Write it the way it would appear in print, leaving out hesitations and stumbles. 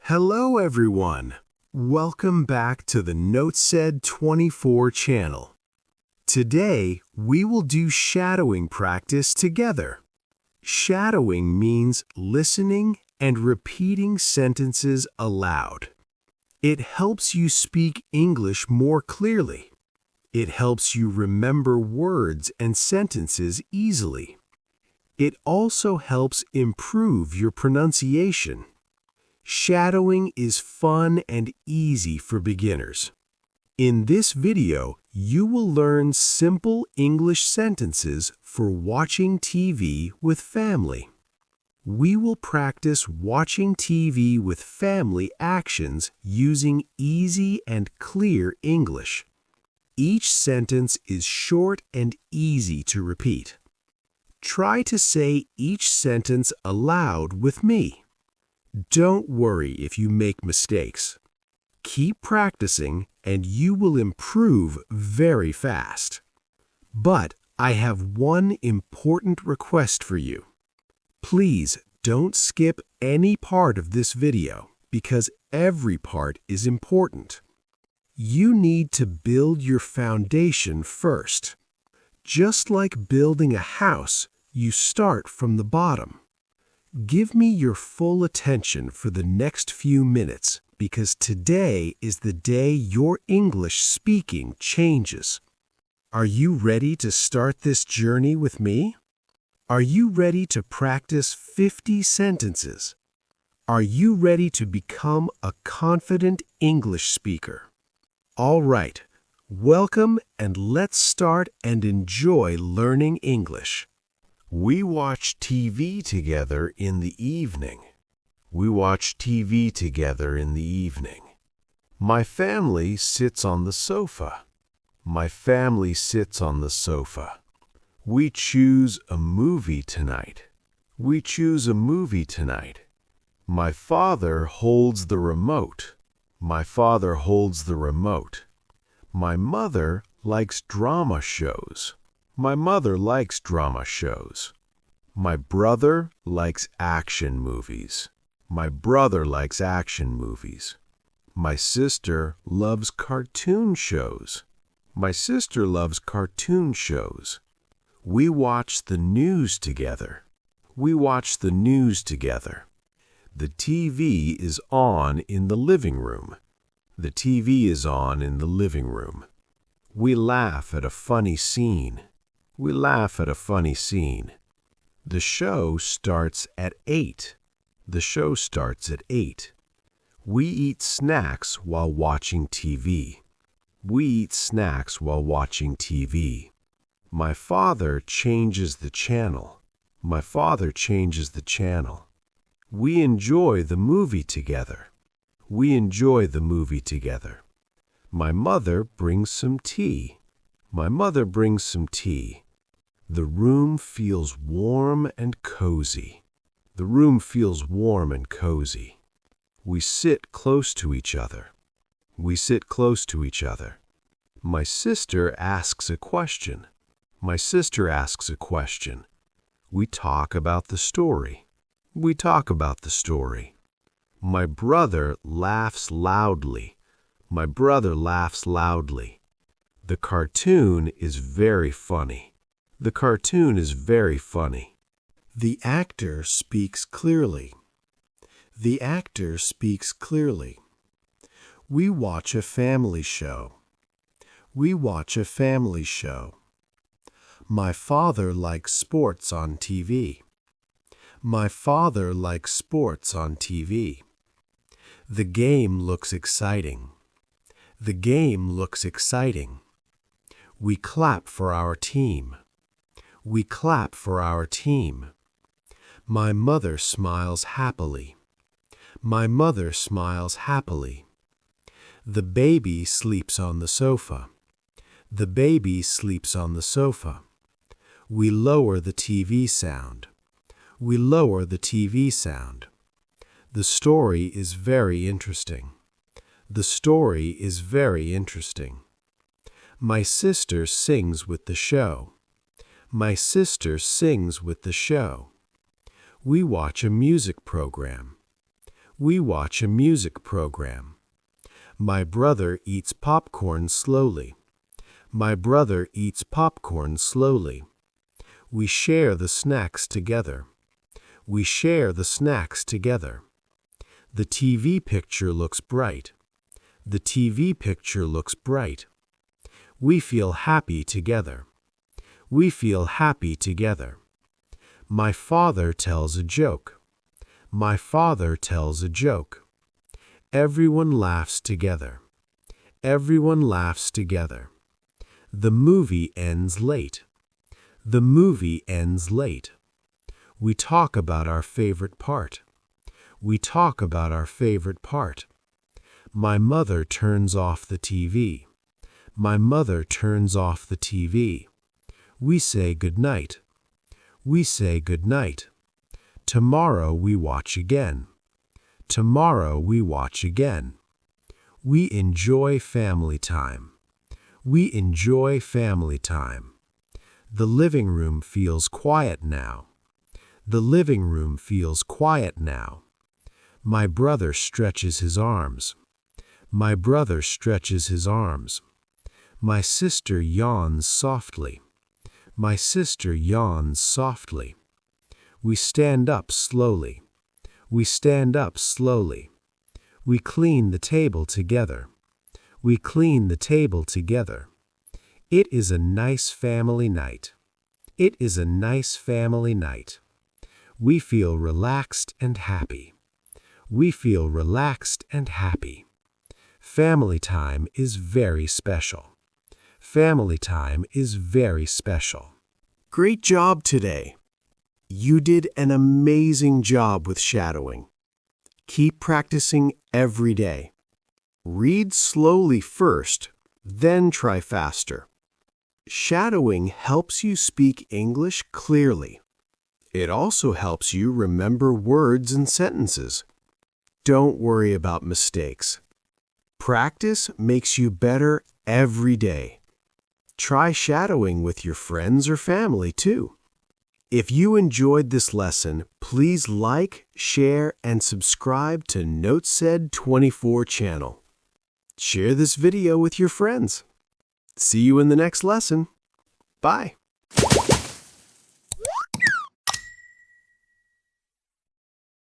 Hello everyone. Welcome back to the NoteSaid 24 channel. Today, we will do shadowing practice together. Shadowing means listening and repeating sentences aloud. It helps you speak English more clearly. It helps you remember words and sentences easily. It also helps improve your pronunciation. Shadowing is fun and easy for beginners. In this video, you will learn simple English sentences for watching TV with family. We will practice watching TV with family actions using easy and clear English. Each sentence is short and easy to repeat. Try to say each sentence aloud with me. Don't worry if you make mistakes. Keep practicing and you will improve very fast. But I have one important request for you. Please don't skip any part of this video because every part is important. You need to build your foundation first. Just like building a house, you start from the bottom. Give me your full attention for the next few minutes because today is the day your English speaking changes. Are you ready to start this journey with me? Are you ready to practice 50 sentences? Are you ready to become a confident English speaker? All right, welcome and let's start and enjoy learning English. We watch TV together in the evening. We watch TV together in the evening. My family sits on the sofa. My family sits on the sofa. We choose a movie tonight. We choose a movie tonight. My father holds the remote. My father holds the remote. My mother likes drama shows. My mother likes drama shows. My brother likes action movies. My brother likes action movies. My sister loves cartoon shows. My sister loves cartoon shows. We watch the news together. We watch the news together. The TV is on in the living room. The TV is on in the living room. We laugh at a funny scene. We laugh at a funny scene. The show starts at 8. The show starts at 8. We eat snacks while watching TV. We eat snacks while watching TV. My father changes the channel. My father changes the channel. We enjoy the movie together. We enjoy the movie together. My mother brings some tea. My mother brings some tea. The room feels warm and cozy. The room feels warm and cozy. We sit close to each other. We sit close to each other. My sister asks a question. My sister asks a question. We talk about the story. We talk about the story. My brother laughs loudly. My brother laughs loudly. The cartoon is very funny. The cartoon is very funny. The actor speaks clearly. The actor speaks clearly. We watch a family show. We watch a family show. My father likes sports on TV. My father likes sports on TV. The game looks exciting. The game looks exciting. We clap for our team. We clap for our team. My mother smiles happily. My mother smiles happily. The baby sleeps on the sofa. The baby sleeps on the sofa. We lower the TV sound. We lower the TV sound. The story is very interesting. The story is very interesting. My sister sings with the show. My sister sings with the show. We watch a music program. We watch a music program. My brother eats popcorn slowly. My brother eats popcorn slowly. We share the snacks together. We share the snacks together. The TV picture looks bright. The TV picture looks bright. We feel happy together. We feel happy together. My father tells a joke. My father tells a joke. Everyone laughs together. Everyone laughs together. The movie ends late. The movie ends late. We talk about our favorite part. We talk about our favorite part. My mother turns off the TV. My mother turns off the TV. We say good night. We say good night. Tomorrow we watch again. Tomorrow we watch again. We enjoy family time. We enjoy family time. The living room feels quiet now. The living room feels quiet now. My brother stretches his arms. My brother stretches his arms. My sister yawns softly. My sister yawns softly. We stand up slowly. We stand up slowly. We clean the table together. We clean the table together. It is a nice family night. It is a nice family night. We feel relaxed and happy. We feel relaxed and happy. Family time is very special. Family time is very special. Great job today. You did an amazing job with shadowing. Keep practicing every day. Read slowly first, then try faster. Shadowing helps you speak English clearly. It also helps you remember words and sentences. Don't worry about mistakes. Practice makes you better every day. Try shadowing with your friends or family too. If you enjoyed this lesson, please like, share, and subscribe to NoteSaid24 channel. Share this video with your friends. See you in the next lesson. Bye.